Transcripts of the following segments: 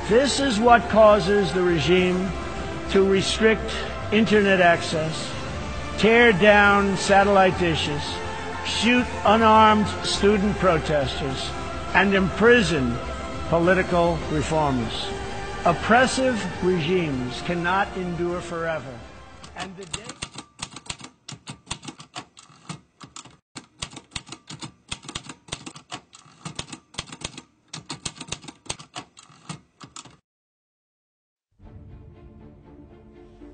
This is what causes the regime to restrict internet access, tear down satellite dishes, shoot unarmed student protesters, and imprison political reformers. Oppressive regimes cannot endure forever. And the day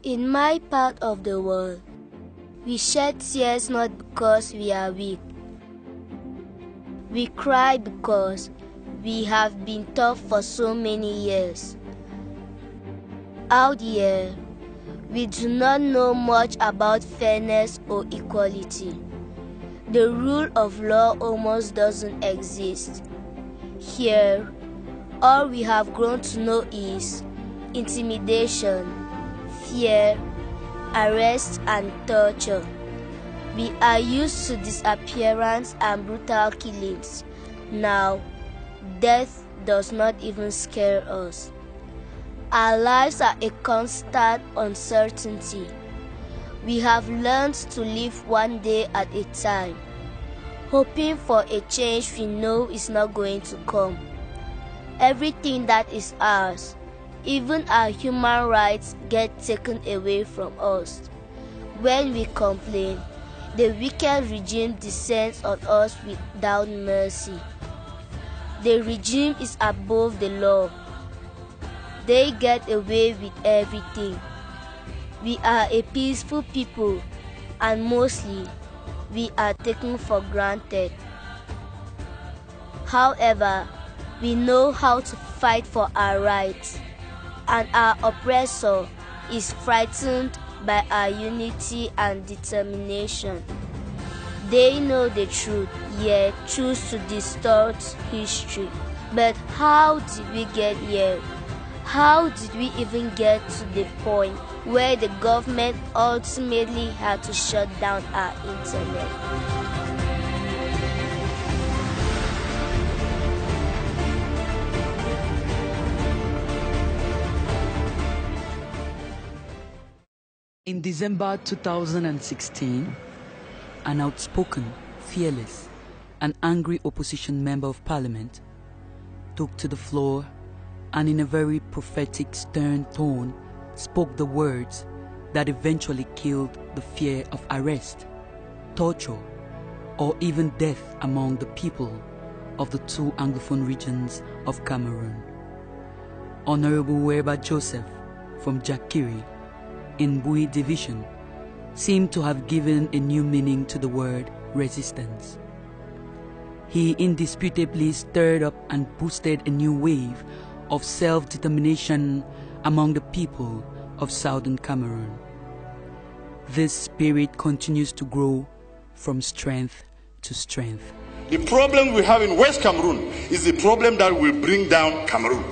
In my part of the world, we shed tears not because we are weak. We cry because we have been tough for so many years. Out here, we do not know much about fairness or equality. The rule of law almost doesn't exist. Here, all we have grown to know is intimidation, fear, arrest, and torture. We are used to disappearance and brutal killings. Now, death does not even scare us. Our lives are a constant uncertainty. We have learned to live one day at a time, hoping for a change we know is not going to come. Everything that is ours, even our human rights, get taken away from us. When we complain, the wicked regime descends on us without mercy. The regime is above the law. They get away with everything. We are a peaceful people, and mostly, we are taken for granted. However, we know how to fight for our rights, and our oppressor is frightened by our unity and determination. They know the truth, yet choose to distort history. But how did we get here? How did we even get to the point where the government ultimately had to shut down our internet? In December 2016, an outspoken, fearless, and angry opposition member of parliament took to the floor and in a very prophetic, stern tone spoke the words that eventually killed the fear of arrest, torture, or even death among the people of the two Anglophone regions of Cameroon. Honorable Weba Joseph from Jakiri in Bui Division seemed to have given a new meaning to the word resistance. He indisputably stirred up and boosted a new wave of self-determination among the people of southern Cameroon. This spirit continues to grow from strength to strength. The problem we have in West Cameroon is the problem that will bring down Cameroon.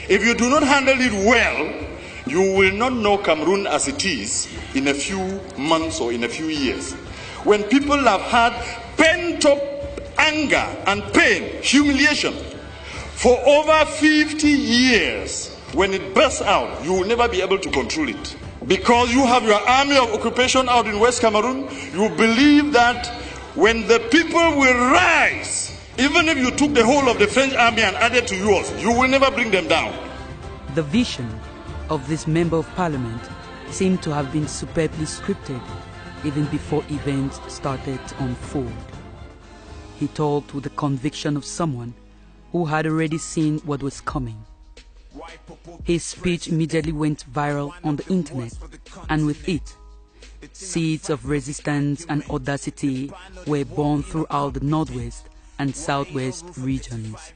If you do not handle it well, you will not know Cameroon as it is in a few months or in a few years. When people have had pent-up anger and pain, humiliation, for over 50 years, when it bursts out, you will never be able to control it. Because you have your army of occupation out in West Cameroon, you believe that when the people will rise, even if you took the whole of the French army and added to yours, you will never bring them down. The vision of this member of parliament seemed to have been superbly scripted even before events started to unfold. He talked with the conviction of someone who had already seen what was coming. His speech immediately went viral on the internet, and with it, seeds of resistance and audacity were born throughout the northwest and southwest regions.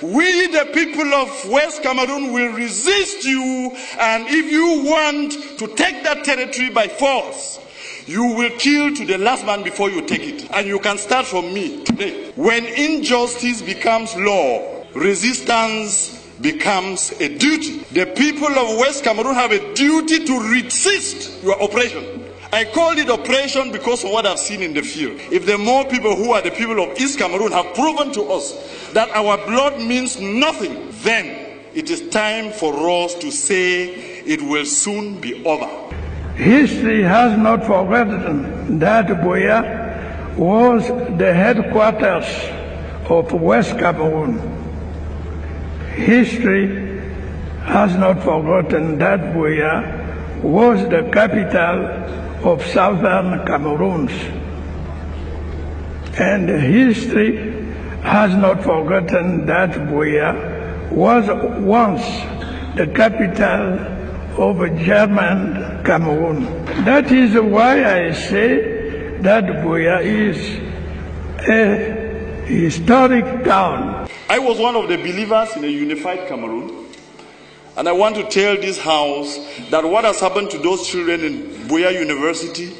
We, the people of West Cameroon, will resist you, and if you want to take that territory by force, you will kill to the last man before you take it. And you can start from me today. When injustice becomes law, resistance becomes a duty. The people of West Cameroon have a duty to resist your oppression. I call it oppression because of what I've seen in the field. If the more people who are the people of East Cameroon have proven to us that our blood means nothing, then it is time for us to say it will soon be over. History has not forgotten that Buea was the headquarters of West Cameroon. History has not forgotten that Buea was the capital of southern Cameroons. And history has not forgotten that Buea was once the capital of German Cameroon. That is why I say that Buea is a historic town. I was one of the believers in a unified Cameroon, and I want to tell this house that what has happened to those children in Buea University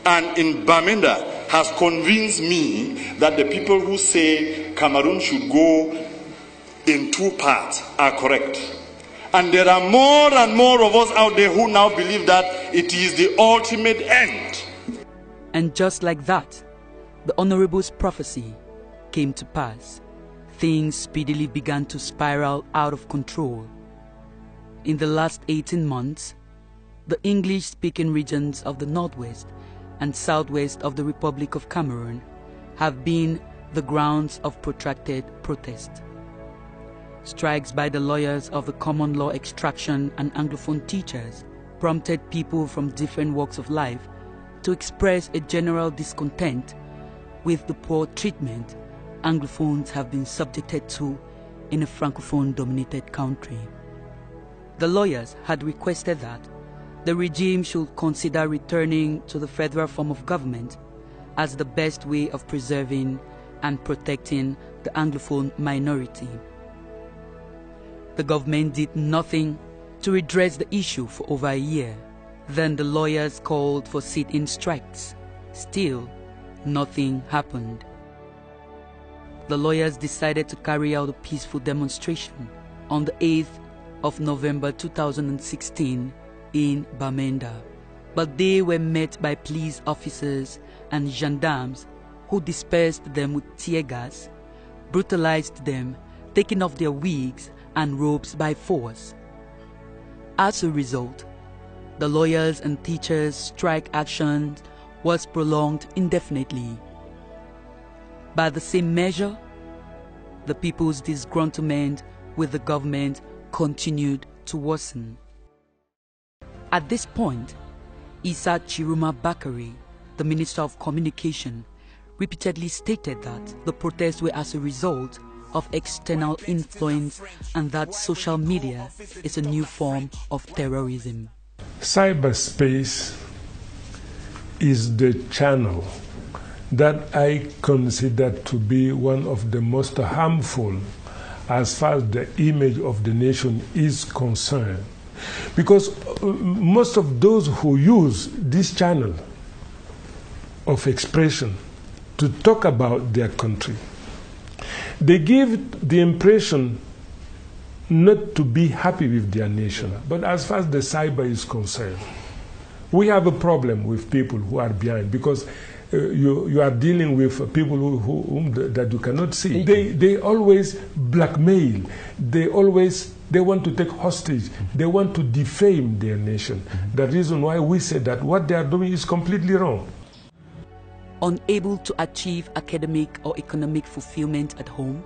and in Bamenda has convinced me that the people who say Cameroon should go in two parts are correct. And there are more and more of us out there who now believe that it is the ultimate end. And just like that, the Honorable's prophecy came to pass. Things speedily began to spiral out of control. In the last 18 months, the English-speaking regions of the northwest and southwest of the Republic of Cameroon have been the grounds of protracted protest. Strikes by the lawyers of the common law extraction and Anglophone teachers prompted people from different walks of life to express a general discontent with the poor treatment Anglophones have been subjected to in a Francophone-dominated country. The lawyers had requested that the regime should consider returning to the federal form of government as the best way of preserving and protecting the Anglophone minority. The government did nothing to redress the issue for over a year. Then the lawyers called for sit-in strikes. Still, nothing happened. The lawyers decided to carry out a peaceful demonstration on the 8th of November 2016 in Bamenda. But they were met by police officers and gendarmes who dispersed them with tear gas, brutalized them, taking off their wigs and robes by force. As a result, the lawyers and teachers' strike action was prolonged indefinitely. By the same measure, the people's disgruntlement with the government continued to worsen. At this point, Issa Chiruma Bakari, the Minister of Communication, repeatedly stated that the protests were as a result of external influence and that social media is a new form of terrorism. Cyberspace is the channel that I consider to be one of the most harmful as far as the image of the nation is concerned. Because most of those who use this channel of expression to talk about their country, they give the impression not to be happy with their nation. But as far as the cyber is concerned, we have a problem with people who are behind, because you are dealing with people that you cannot see. They always blackmail. They want to take hostage. They want to defame their nation. The reason why we say that what they are doing is completely wrong. Unable to achieve academic or economic fulfillment at home,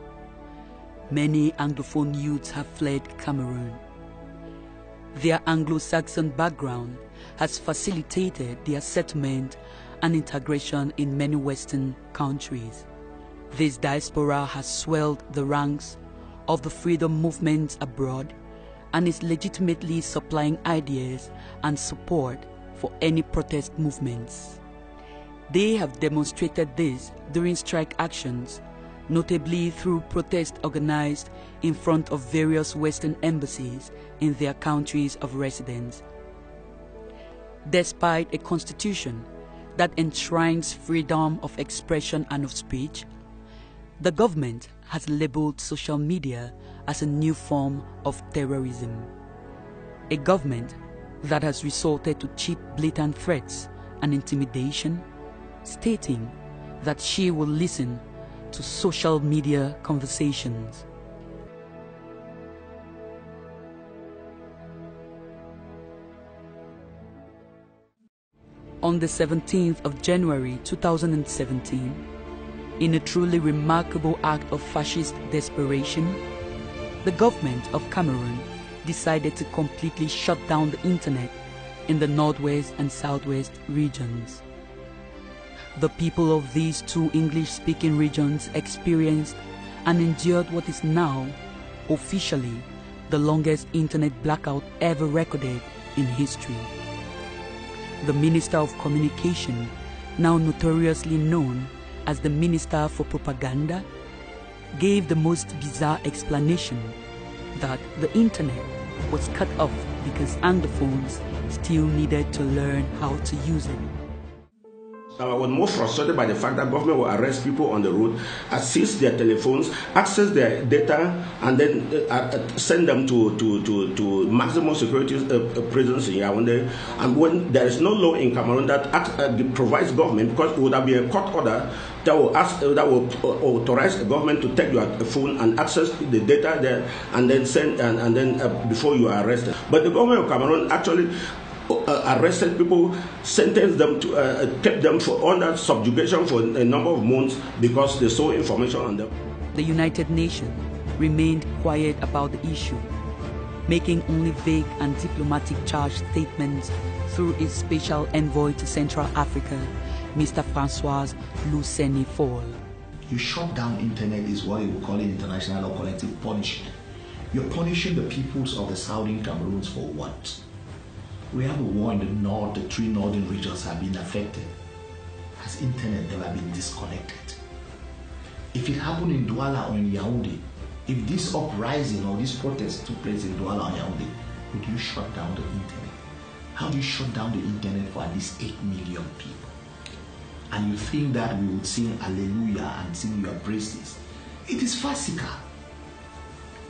many Anglophone youths have fled Cameroon. Their Anglo-Saxon background has facilitated their settlement and integration in many Western countries. This diaspora has swelled the ranks of the freedom movement abroad and is legitimately supplying ideas and support for any protest movements. They have demonstrated this during strike actions, notably through protests organized in front of various Western embassies in their countries of residence. Despite a constitution that enshrines freedom of expression and of speech, the government has labeled social media as a new form of terrorism. A government that has resorted to cheap, blatant threats and intimidation, stating that she will listen to social media conversations. On the 17th of January 2017, in a truly remarkable act of fascist desperation, the government of Cameroon decided to completely shut down the internet in the northwest and southwest regions. The people of these two English-speaking regions experienced and endured what is now officially the longest internet blackout ever recorded in history. The Minister of Communication, now notoriously known as the Minister for Propaganda, gave the most bizarre explanation that the internet was cut off because Anglophones still needed to learn how to use it. I was more frustrated by the fact that government will arrest people on the road, seize their telephones, access their data, and then send them to maximum security prisons in Yaoundé. And when there is no law in Cameroon that provides government, because it would have been a court order that will authorize the government to take your phone and access the data there, and then send before you are arrested. But the government of Cameroon actually arrested people, sentenced them to, kept them under subjugation for a number of months because they saw information on them. The United Nations remained quiet about the issue, making only vague and diplomatic charged statements through its special envoy to Central Africa, Mr. Francois Luceni Fall. You shut down internet is what you would call in international or collective punishment. You're punishing the peoples of the southern Cameroons for what? We have a war in the north, the three northern regions have been affected. Has internet never been disconnected? If it happened in Douala or in Yaoundé, if this uprising or this protest took place in Douala or Yaoundé, would you shut down the internet? How do you shut down the internet for at least 8 million people? And you think that we would sing hallelujah and sing your praises? It is farcical.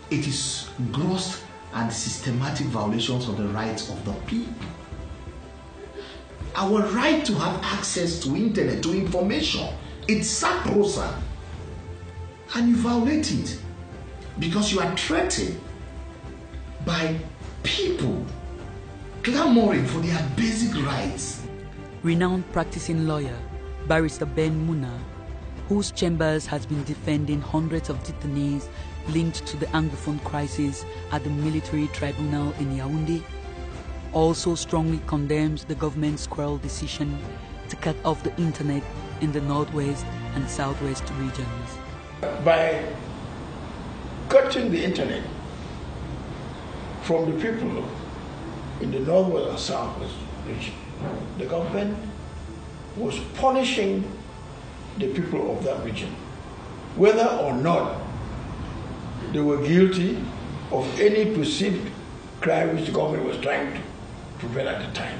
It is gross and systematic violations of the rights of the people. Our right to have access to internet, to information, it's sacrosanct. And you violate it because you are threatened by people clamoring for their basic rights. Renowned practicing lawyer Barrister Ben Muna, whose chambers has been defending hundreds of detainees linked to the Anglophone crisis at the military tribunal in Yaoundé, also strongly condemns the government's cruel decision to cut off the internet in the northwest and southwest regions. By cutting the internet from the people in the northwest and southwest region, the government was punishing the people of that region, whether or not they were guilty of any perceived crime which the government was trying to prevent at the time.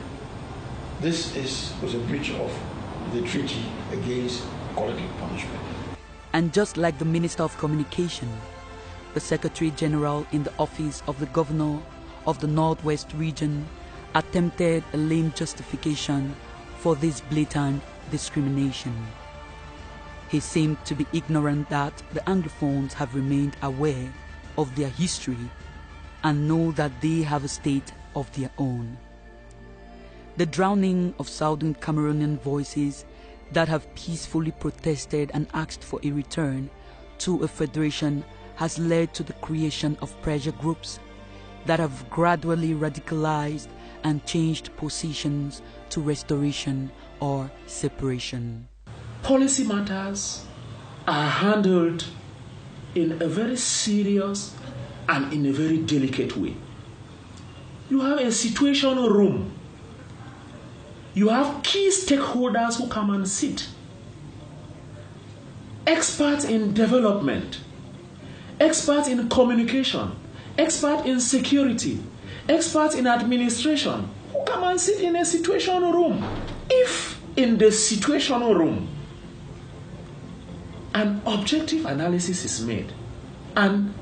This was a breach of the treaty against collective punishment. And just like the Minister of Communication, the Secretary General in the office of the Governor of the Northwest region attempted a lame justification for this blatant discrimination. He seemed to be ignorant that the Anglophones have remained aware of their history and know that they have a state of their own. The drowning of Southern Cameroonian voices that have peacefully protested and asked for a return to a federation has led to the creation of pressure groups that have gradually radicalized and changed positions to restoration or separation. Policy matters are handled in a very serious and in a very delicate way. You have a situational room. You have key stakeholders who come and sit. Experts in development, experts in communication, experts in security, experts in administration, who come and sit in a situational room. If in the situational room an objective analysis is made and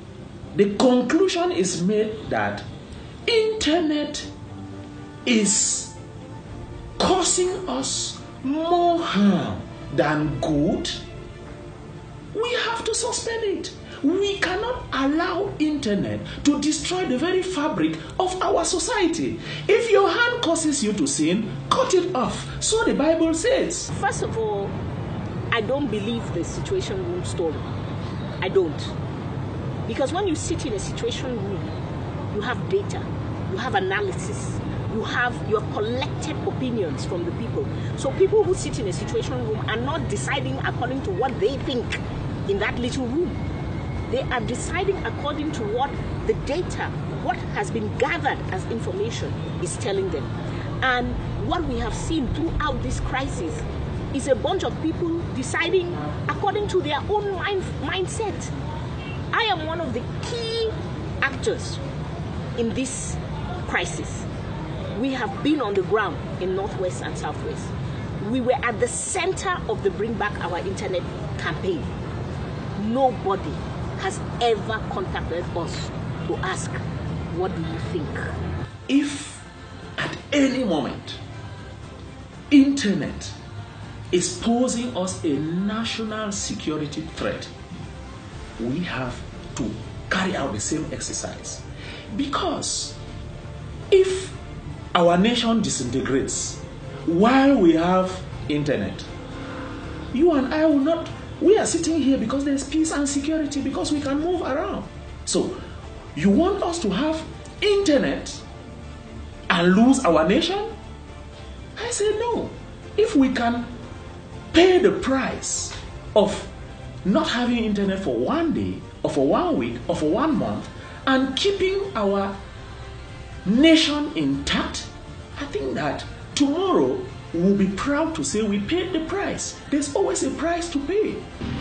the conclusion is made that internet is causing us more harm than good, we have to suspend it. We cannot allow internet to destroy the very fabric of our society. If your hand causes you to sin, cut it off. So the Bible says. First of all, I don't believe the situation room story. I don't. Because when you sit in a situation room, you have data, you have analysis, you have your collected opinions from the people. So people who sit in a situation room are not deciding according to what they think in that little room. They are deciding according to what the data, what has been gathered as information is telling them. And what we have seen throughout this crisis is a bunch of people deciding according to their own mindset. I am one of the key actors in this crisis. We have been on the ground in Northwest and Southwest. We were at the center of the Bring Back Our Internet campaign. Nobody has ever contacted us to ask, what do you think? If at any moment internet is posing us a national security threat, we have to carry out the same exercise. Because if our nation disintegrates while we have internet, you and I will not. We are sitting here because there's peace and security, because we can move around. So, you want us to have internet and lose our nation? I say no. If we can pay the price of not having internet for 1 day, or for 1 week, or for 1 month, and keeping our nation intact, I think that tomorrow we'll be proud to say we paid the price. There's always a price to pay.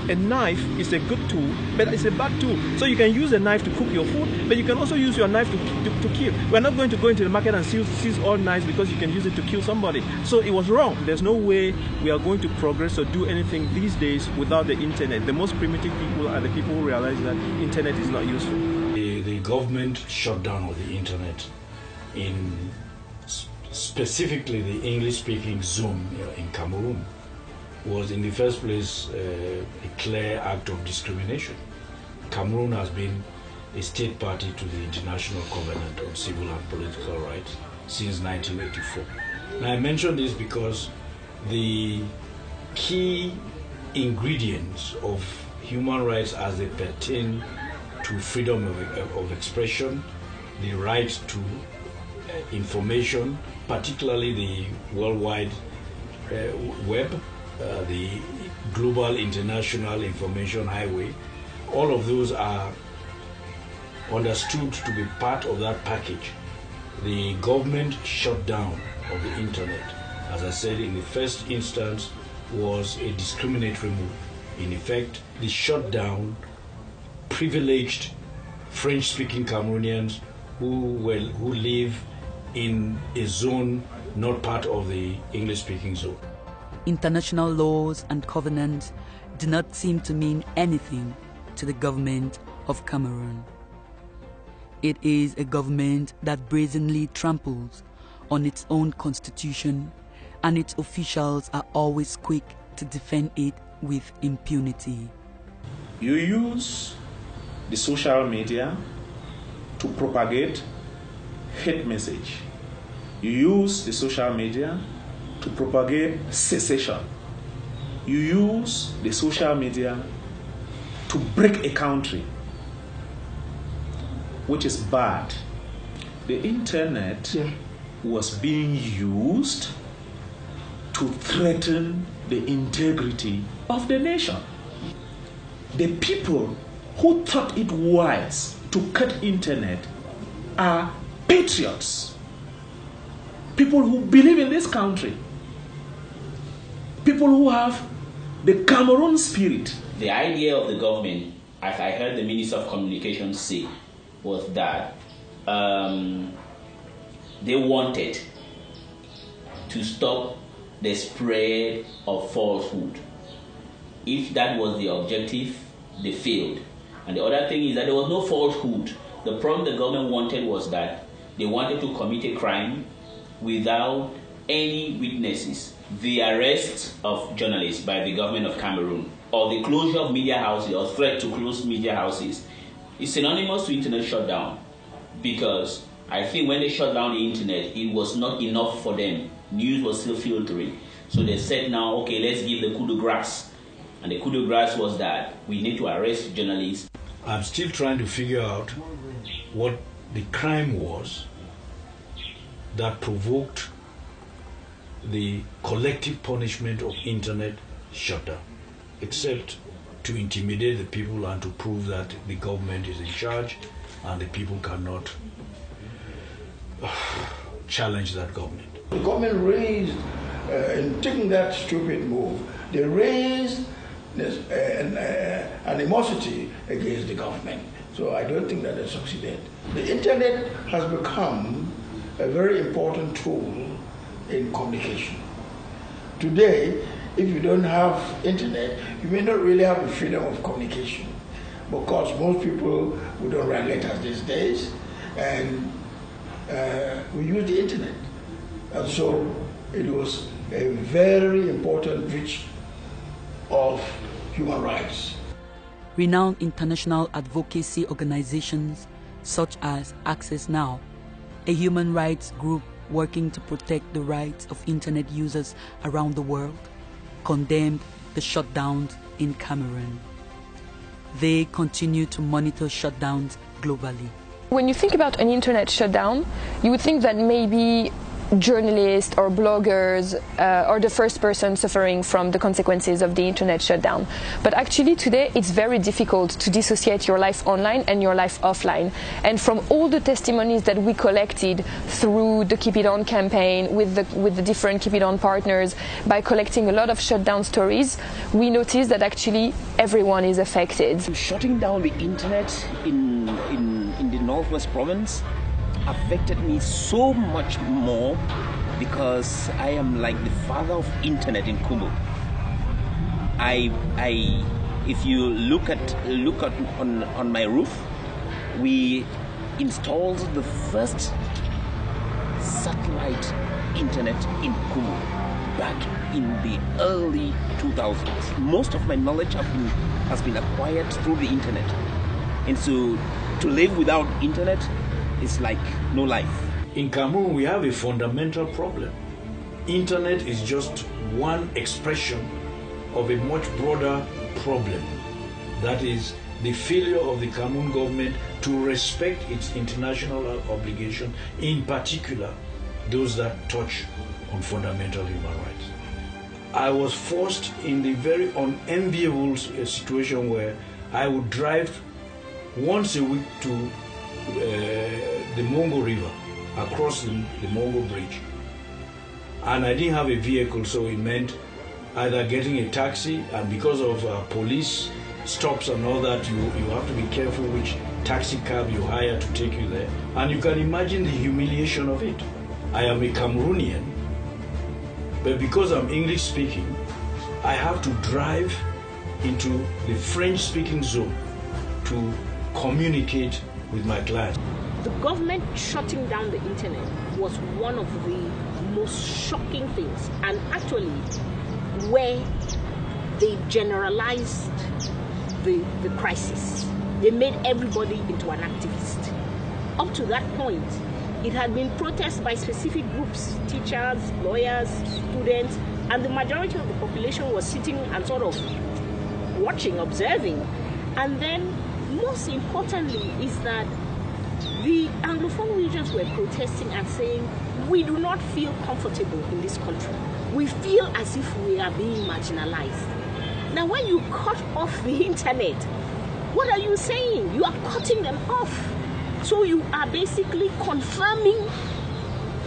A knife is a good tool, but it's a bad tool. So you can use a knife to cook your food, but you can also use your knife to kill. We're not going to go into the market and seize all knives because you can use it to kill somebody. So it was wrong. There's no way we are going to progress or do anything these days without the internet. The most primitive people are the people who realize that internet is not useful. The government shut down of the internet in specifically the English-speaking zone in Cameroon was in the first place a clear act of discrimination. Cameroon has been a state party to the International Covenant on Civil and Political Rights since 1984. Now I mention this because the key ingredients of human rights as they pertain to freedom of expression, the right to information, particularly the worldwide web, the global international information highway, all of those are understood to be part of that package. The government shutdown of the internet, as I said, in the first instance was a discriminatory move. In effect, the shutdown privileged French-speaking Cameroonians who live in a zone not part of the English-speaking zone. International laws and covenants do not seem to mean anything to the government of Cameroon. It is a government that brazenly tramples on its own constitution, and its officials are always quick to defend it with impunity. You use the social media to propagate hate message. You use the social media to propagate secession. You use the social media to break a country, which is bad. The internet was being used to threaten the integrity of the nation. The people who thought it wise to cut internet are patriots, people who believe in this country, people who have the Cameroon spirit. The idea of the government, as I heard the Minister of Communications say, was that they wanted to stop the spread of falsehood. If that was the objective, they failed. And the other thing is that there was no falsehood. The problem the government wanted was that they wanted to commit a crime without any witnesses. The arrest of journalists by the government of Cameroon or the closure of media houses or threat to close media houses is synonymous to internet shutdown, because I think when they shut down the internet, it was not enough for them. News was still filtering. So they said now, okay, let's give the coup de grace. And the coup de grace was that we need to arrest journalists. I'm still trying to figure out what the crime was that provoked the collective punishment of internet shutdown, except to intimidate the people and to prove that the government is in charge and the people cannot challenge that government. The government raised, in taking that stupid move, they raised an animosity against the government. So I don't think that they succeeded. The internet has become a very important tool in communication. Today, if you don't have internet, you may not really have the freedom of communication, because most people who don't write letters these days, and we use the internet. And so it was a very important breach of human rights. Renowned international advocacy organizations such as Access Now, a human rights group working to protect the rights of internet users around the world, condemned the shutdowns in Cameroon. They continue to monitor shutdowns globally. When you think about an internet shutdown, you would think that maybe journalists or bloggers are the first person suffering from the consequences of the internet shutdown. But actually today it's very difficult to dissociate your life online and your life offline. And from all the testimonies that we collected through the Keep It On campaign with the different Keep It On partners, by collecting a lot of shutdown stories, we noticed that actually everyone is affected. Shutting down the internet in the Northwest Province affected me so much more, because I am like the father of internet in Kumu. If you look on my roof, we installed the first satellite internet in Kumu back in the early 2000s. Most of my knowledge has been acquired through the internet, and so to live without internet, it's like no life. In Cameroon, we have a fundamental problem. Internet is just one expression of a much broader problem. That is the failure of the Cameroon government to respect its international obligation, in particular those that touch on fundamental human rights. I was forced in the very unenviable situation where I would drive once a week to the Mongo River, across the Mongo Bridge. And I didn't have a vehicle, so it meant either getting a taxi, and because of police stops and all that, you have to be careful which taxi cab you hire to take you there. And you can imagine the humiliation of it. I am a Cameroonian, but because I'm English speaking, I have to drive into the French speaking zone to communicate with my clients. The government shutting down the internet was one of the most shocking things, and actually where they generalized the crisis. They made everybody into an activist. Up to that point, it had been protested by specific groups, teachers, lawyers, students, and the majority of the population was sitting and sort of watching, observing. And then most importantly is that the Anglophone regions were protesting and saying, we do not feel comfortable in this country. We feel as if we are being marginalized. Now when you cut off the internet, what are you saying? You are cutting them off. So you are basically confirming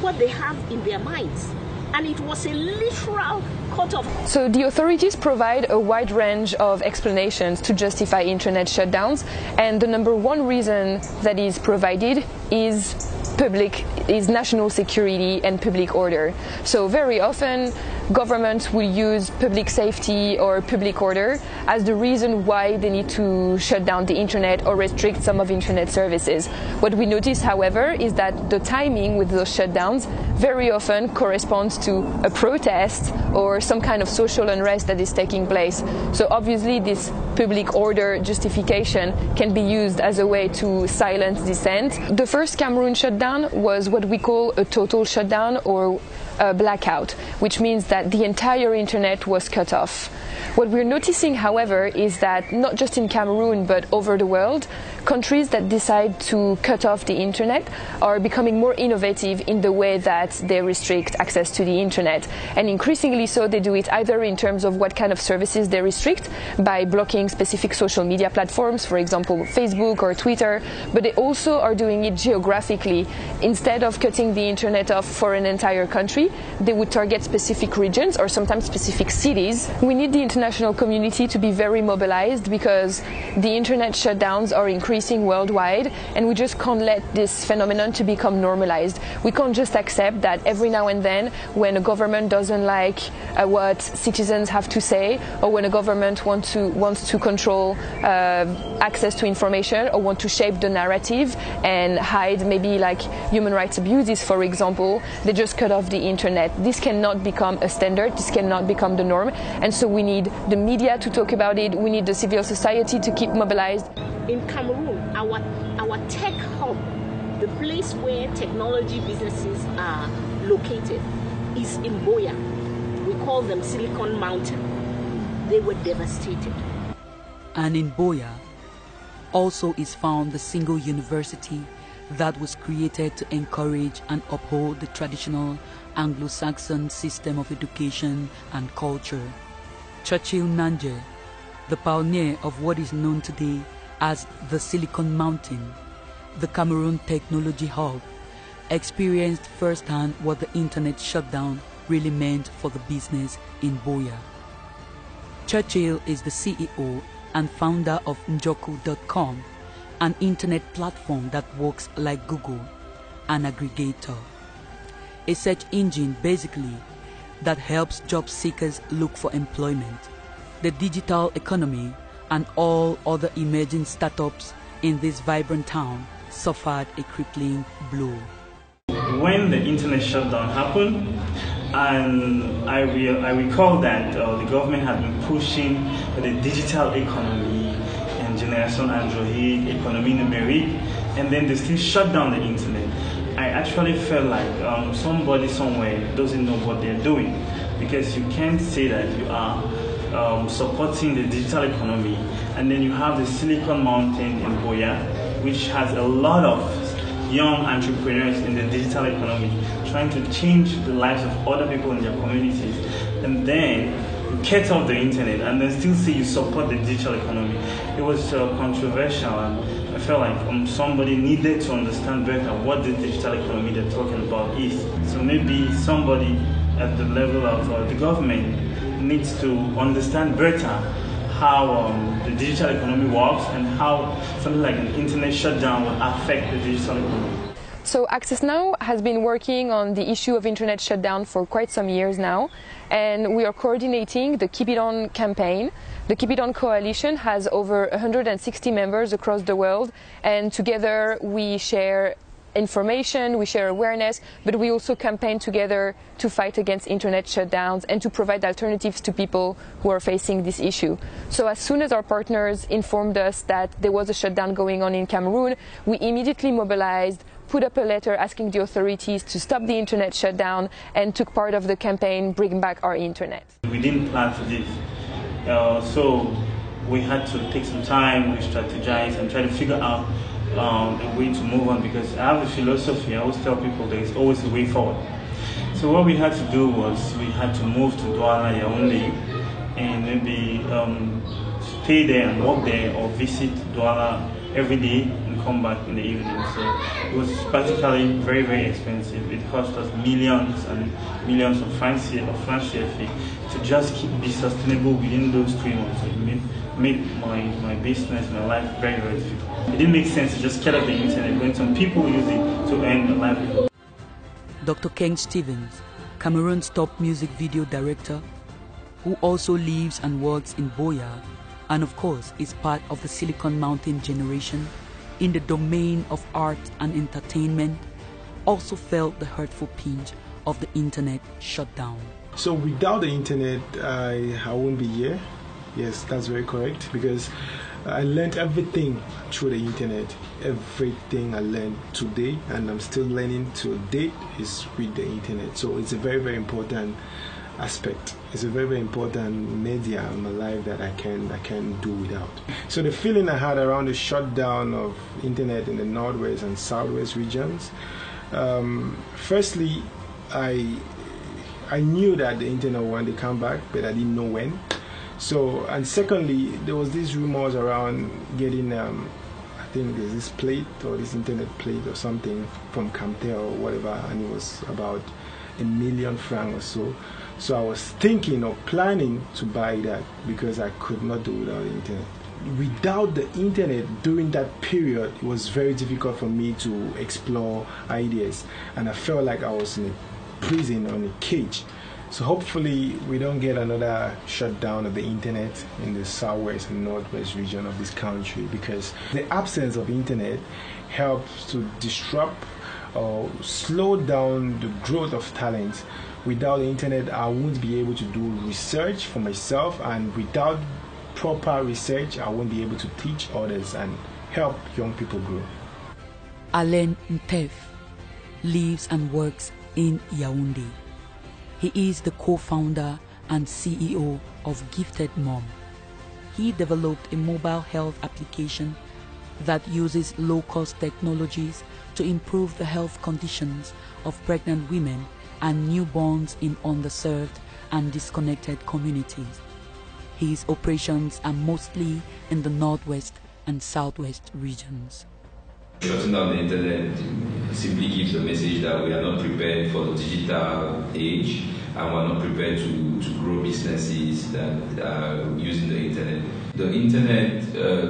what they have in their minds. And it was a literal cut off. So the authorities provide a wide range of explanations to justify internet shutdowns, and the number one reason that is provided is public is national security and public order. So very often governments will use public safety or public order as the reason why they need to shut down the internet or restrict some of internet services. What we notice, however, is that the timing with those shutdowns very often corresponds to a protest or some kind of social unrest that is taking place. So obviously this public order justification can be used as a way to silence dissent. The first Cameroon shutdown was what we call a total shutdown or a blackout, which means that the entire internet was cut off. What we're noticing, however, is that not just in Cameroon but over the world, countries that decide to cut off the internet are becoming more innovative in the way that they restrict access to the internet. And increasingly so, they do it either in terms of what kind of services they restrict by blocking specific social media platforms, for example Facebook or Twitter, but they also are doing it geographically. Instead of cutting the internet off for an entire country, they would target specific regions or sometimes specific cities. We need the international community to be very mobilized because the internet shutdowns are increasing worldwide, and we just can't let this phenomenon to become normalized. We can't just accept that every now and then when a government doesn't like what citizens have to say, or when a government wants to control access to information or want to shape the narrative and hide maybe like human rights abuses, for example, they just cut off the internet. This cannot become a standard, this cannot become the norm, and so we need the media to talk about it, we need the civil society to keep mobilized. In Cameroon, our tech hub, the place where technology businesses are located, is in Buea. We call them Silicon Mountain. They were devastated. And in Buea also is found the single university that was created to encourage and uphold the traditional Anglo-Saxon system of education and culture. Churchill Nanje, the pioneer of what is known today as the Silicon Mountain, the Cameroon Technology Hub, experienced firsthand what the internet shutdown really meant for the business in Buea. Churchill is the CEO and founder of Njoku.com, an internet platform that works like Google, an aggregator. A search engine basically that helps job seekers look for employment. The digital economy and all other emerging startups in this vibrant town suffered a crippling blow. When the internet shutdown happened, and I recall that the government had been pushing the digital economy and Generation Android, economy numerique, and then they still shut down the internet. I actually felt like somebody somewhere doesn't know what they're doing, because you can't say that you are supporting the digital economy and then you have the Silicon Mountain in Buea, which has a lot of young entrepreneurs in the digital economy trying to change the lives of other people in their communities, and then you cut off the internet and then still say you support the digital economy. It was controversial, and I felt like somebody needed to understand better what the digital economy they're talking about is. So maybe somebody at the level of the government needs to understand better how the digital economy works and how something like an internet shutdown will affect the digital economy. So Access Now has been working on the issue of internet shutdown for quite some years now, and we are coordinating the Keep It On campaign. The Keep It On coalition has over 160 members across the world, and together we share information, we share awareness, but we also campaign together to fight against internet shutdowns and to provide alternatives to people who are facing this issue. So as soon as our partners informed us that there was a shutdown going on in Cameroon, we immediately mobilized, put up a letter asking the authorities to stop the internet shutdown, and took part of the campaign Bring Back Our Internet. We didn't plan for this, so we had to take some time, we strategize and try to figure out a way to move on, because I have a philosophy. I always tell people there is always a way forward. So what we had to do was we had to move to Douala, Yaoundé, and maybe stay there and work there, or visit Douala every day and come back in the evening. So it was practically very, very expensive. It cost us millions and millions of francs CFA to just be sustainable within those 3 months. So it made my business, my life very, very difficult. It didn't make sense to just cut off the internet when some people use it to earn a livelihood. Dr. Ken Stevens, Cameroon's top music video director, who also lives and works in Boya, and of course is part of the Silicon Mountain generation in the domain of art and entertainment, also felt the hurtful pinch of the internet shutdown. So without the internet, I won't be here. Yes, that's very correct, because I learned everything through the internet. Everything I learned today, and I'm still learning to date, is with the internet. So it's a very, very important aspect. It's a very, very important media in my life that I can do without. So the feeling I had around the shutdown of internet in the northwest and southwest regions, firstly, I knew that the internet wanted to come back, but I didn't know when. So, and secondly, there was these rumors around getting, I think there's this plate or this internet plate or something from Camtel or whatever, and it was about $1 million francs or so. So I was thinking or planning to buy that because I could not do without the internet. Without the internet during that period, it was very difficult for me to explore ideas, and I felt like I was in a prison or in a cage. So hopefully we don't get another shutdown of the internet in the southwest and northwest region of this country, because the absence of internet helps to disrupt or slow down the growth of talent. Without the internet, I won't be able to do research for myself, and without proper research, I won't be able to teach others and help young people grow. Alain Ntef lives and works in Yaoundé. He is the co-founder and CEO of Gifted Mom. He developed a mobile health application that uses low-cost technologies to improve the health conditions of pregnant women and newborns in underserved and disconnected communities. His operations are mostly in the northwest and southwest regions. Shutting down the internet simply gives the message that we are not prepared for the digital age, and we are not prepared to grow businesses that are using the internet. The internet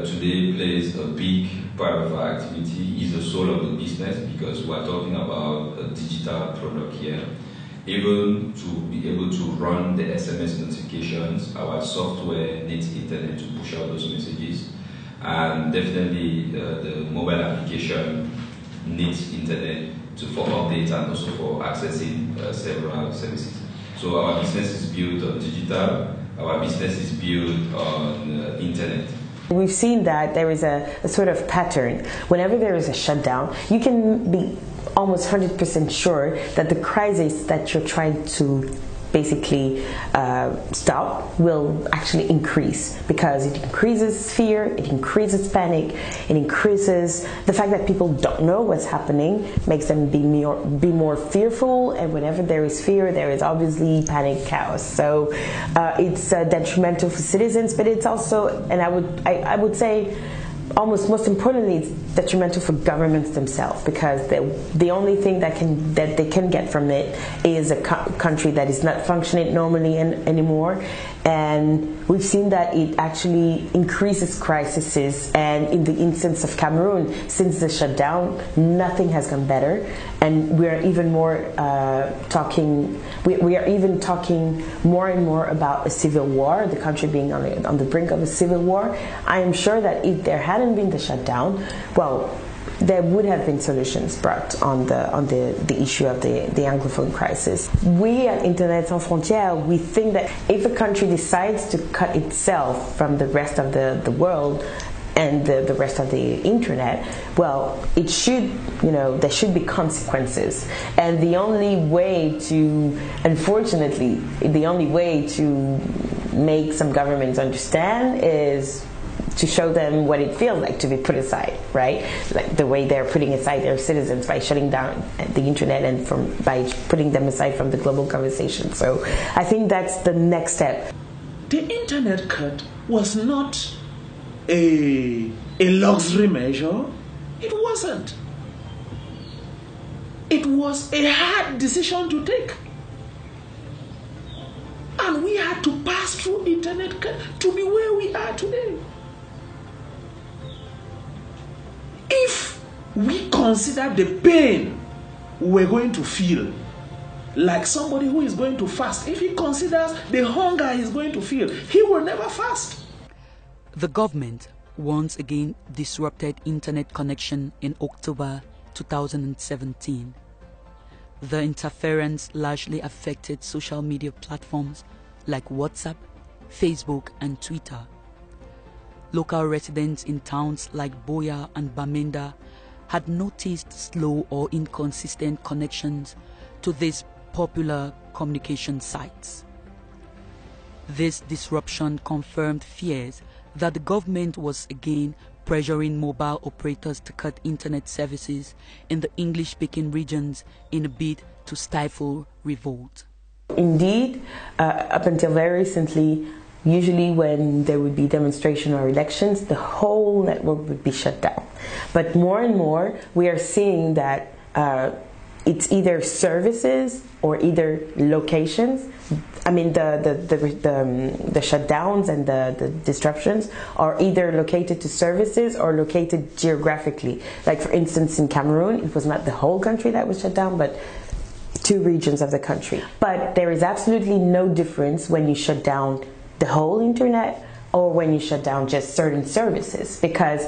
today plays a big part of our activity, is the soul of the business, because we are talking about a digital product here. Even to be able to run the SMS notifications, our software needs internet to push out those messages. And definitely the mobile application needs internet for updates and also for accessing several services. So our business is built on digital, our business is built on internet. We've seen that there is a sort of pattern. Whenever there is a shutdown, you can be almost 100% sure that the crisis that you're trying to basically stop will actually increase, because it increases fear, it increases panic, it increases the fact that people don't know what's happening, makes them be more fearful, and whenever there is fear, there is obviously panic, chaos. So it's detrimental for citizens, but it's also, and I would say, almost most importantly, it's detrimental for governments themselves, because the only thing that they can get from it is a country that is not functioning normally anymore. And we've seen that it actually increases crises. And in the instance of Cameroon, since the shutdown, nothing has gone better. And we are even more talking. We are even talking more and more about a civil war. The country being on the brink of a civil war. I am sure that if there hadn't been the shutdown, well, there would have been solutions brought on the issue of the Anglophone crisis. We at Internet Sans Frontières, we think that if a country decides to cut itself from the rest of the world and the rest of the internet, well, it should, there should be consequences. And the only way to, unfortunately, the only way to make some governments understand is to show them what it feels like to be put aside, right? Like the way they're putting aside their citizens by shutting down the internet and by putting them aside from the global conversation. So I think that's the next step. The internet cut was not a luxury measure. It wasn't. It was a hard decision to take. And we had to pass through internet cut to be where we are today. If we consider the pain we're going to feel like somebody who is going to fast. If he considers the hunger he's going to feel, he will never fast. The government once again disrupted internet connection in October 2017. The interference largely affected social media platforms like WhatsApp, Facebook and Twitter. Local residents in towns like Boya and Bamenda had noticed slow or inconsistent connections to these popular communication sites. This disruption confirmed fears that the government was again pressuring mobile operators to cut internet services in the English-speaking regions in a bid to stifle revolt. Indeed, up until very recently, usually when there would be demonstration or elections, the whole network would be shut down. But more and more, we are seeing that it's either services or either locations. I mean, the shutdowns and the disruptions are either located to services or located geographically. Like, for instance, in Cameroon, it was not the whole country that was shut down, but 2 regions of the country. But there is absolutely no difference when you shut down the whole internet or when you shut down just certain services, because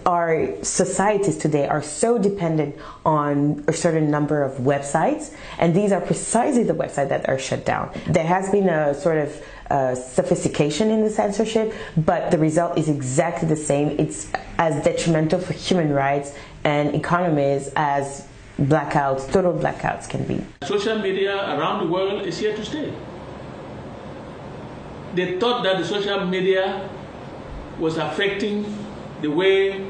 our societies today are so dependent on a certain number of websites, and these are precisely the websites that are shut down. There has been a sort of sophistication in the censorship, but the result is exactly the same. It's as detrimental for human rights and economies as blackouts, total blackouts can be. Social media around the world is here to stay. They thought that the social media was affecting the way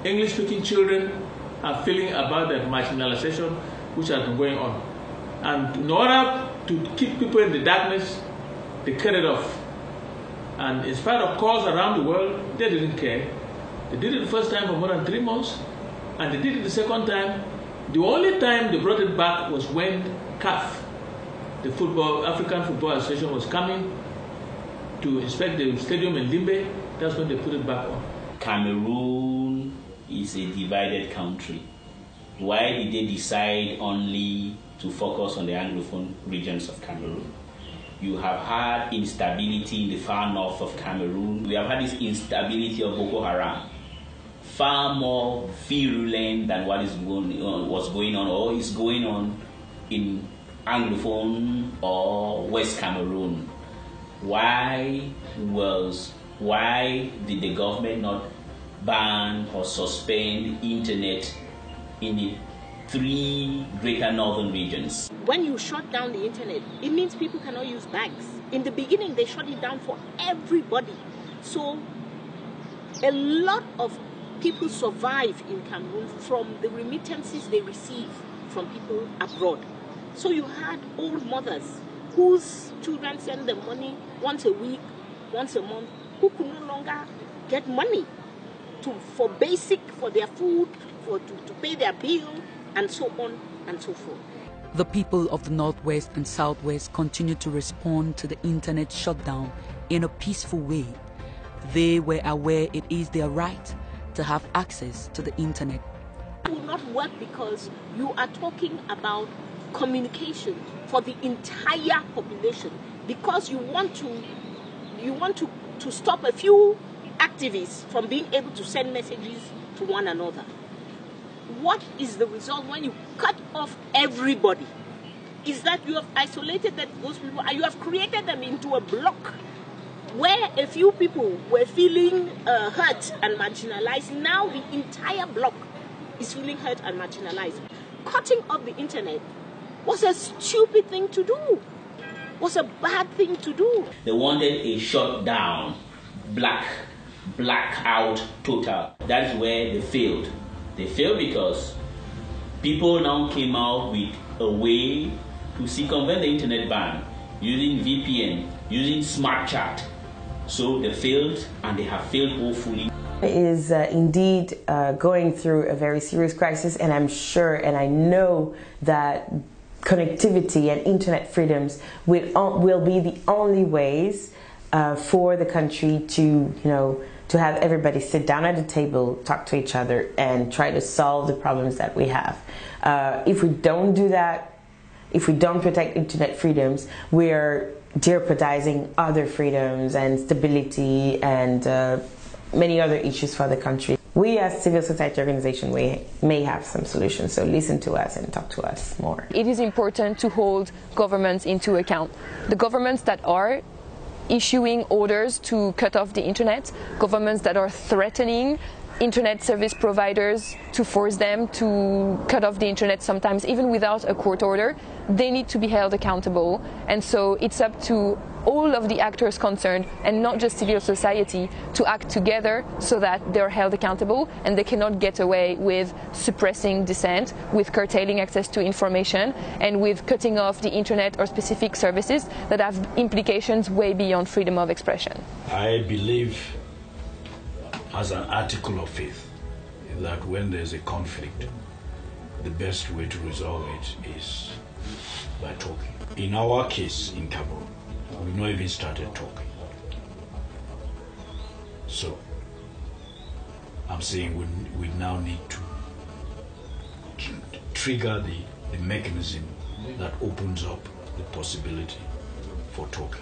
English-speaking children are feeling about the marginalization which has been going on. And in order to keep people in the darkness, they cut it off. And in spite of calls around the world, they didn't care. They did it the first time for more than 3 months, and they did it the second time. The only time they brought it back was when CAF, the African Football Association, was coming to inspect the stadium in Limbe. That's when they put it back on. Cameroon is a divided country. Why did they decide only to focus on the Anglophone regions of Cameroon? You have had instability in the far north of Cameroon. We have had this instability of Boko Haram, far more virulent than what is was going on or is going on in Anglophone or West Cameroon. Why did the government not ban or suspend internet in the 3 greater northern regions? When you shut down the internet, it means people cannot use banks. In the beginning, they shut it down for everybody. So a lot of people survive in Cameroon from the remittances they receive from people abroad. So you had old mothers whose children send them money once a week, once a month, who could no longer get money for their food, to pay their bill, and so on and so forth. The people of the Northwest and Southwest continue to respond to the internet shutdown in a peaceful way. They were aware it is their right to have access to the internet. It will not work because you are talking about communication for the entire population, because you want to stop a few activists from being able to send messages to one another. What is the result when you cut off everybody? Is that you have isolated those people and you have created them into a block where a few people were feeling hurt and marginalized. Now the entire block is feeling hurt and marginalized. Cutting off the internet was a stupid thing to do, was a bad thing to do. They wanted a shutdown, blackout total. That's where they failed. They failed because people now came out with a way to circumvent the internet ban, using VPN, using smart chat. So they failed, and they have failed woefully. Is indeed going through a very serious crisis, and I'm sure and I know that connectivity and internet freedoms will be the only ways for the country to have everybody sit down at a table, talk to each other, and try to solve the problems that we have. If we don't do that, if we don't protect internet freedoms, we're jeopardizing other freedoms and stability and many other issues for the country. We as civil society organization, we may have some solutions, so listen to us and talk to us more. It is important to hold governments into account. The governments that are issuing orders to cut off the internet, governments that are threatening internet service providers to force them to cut off the internet, sometimes even without a court order, they need to be held accountable. And so it's up to all of the actors concerned, and not just civil society, to act together so that they're held accountable and they cannot get away with suppressing dissent, with curtailing access to information, and with cutting off the internet or specific services that have implications way beyond freedom of expression. I believe, as an article of faith, that when there's a conflict, the best way to resolve it is by talking. In our case in Cameroon, we've not even started talking. So I'm saying we now need to trigger the mechanism that opens up the possibility for talking.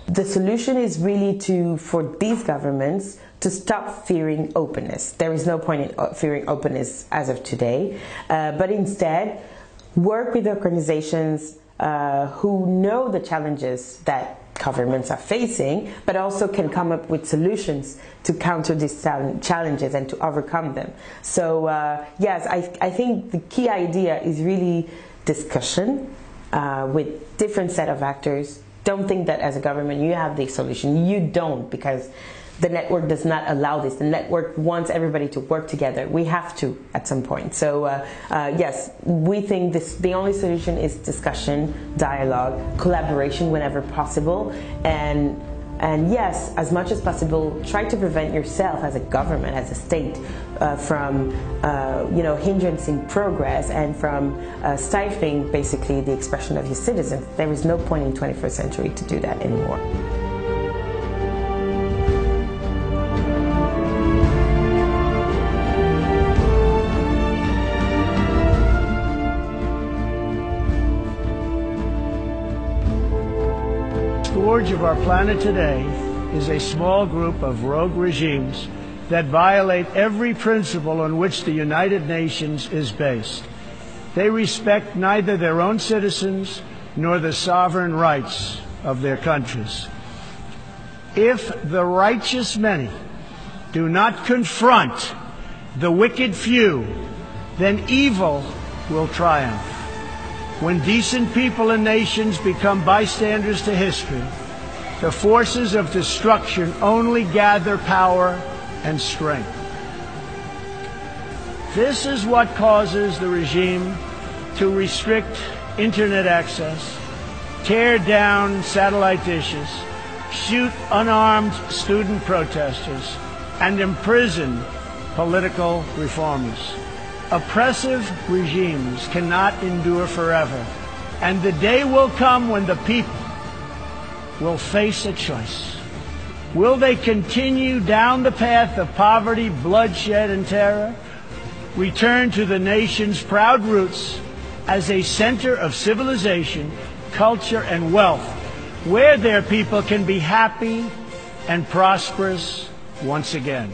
The solution is really for these governments to stop fearing openness. There is no point in fearing openness as of today, but instead work with organizations who know the challenges that governments are facing, but also can come up with solutions to counter these challenges and to overcome them. So yes, I think the key idea is really discussion with different set of actors. Don't think that as a government you have the solution. You don't, because the network does not allow this. The network wants everybody to work together. We have to at some point. So yes, we think the only solution is discussion, dialogue, collaboration whenever possible, and yes, as much as possible, try to prevent yourself as a government, as a state, from hindering progress and from stifling basically the expression of your citizens. There is no point in 21st century to do that anymore. The scourge of our planet today is a small group of rogue regimes that violate every principle on which the United Nations is based. They respect neither their own citizens nor the sovereign rights of their countries. If the righteous many do not confront the wicked few, then evil will triumph. When decent people and nations become bystanders to history, the forces of destruction only gather power and strength. This is what causes the regime to restrict internet access, tear down satellite dishes, shoot unarmed student protesters, and imprison political reformers. Oppressive regimes cannot endure forever, and the day will come when the people will face a choice. Will they continue down the path of poverty, bloodshed, and terror, return to the nation's proud roots as a center of civilization, culture, and wealth, where their people can be happy and prosperous once again?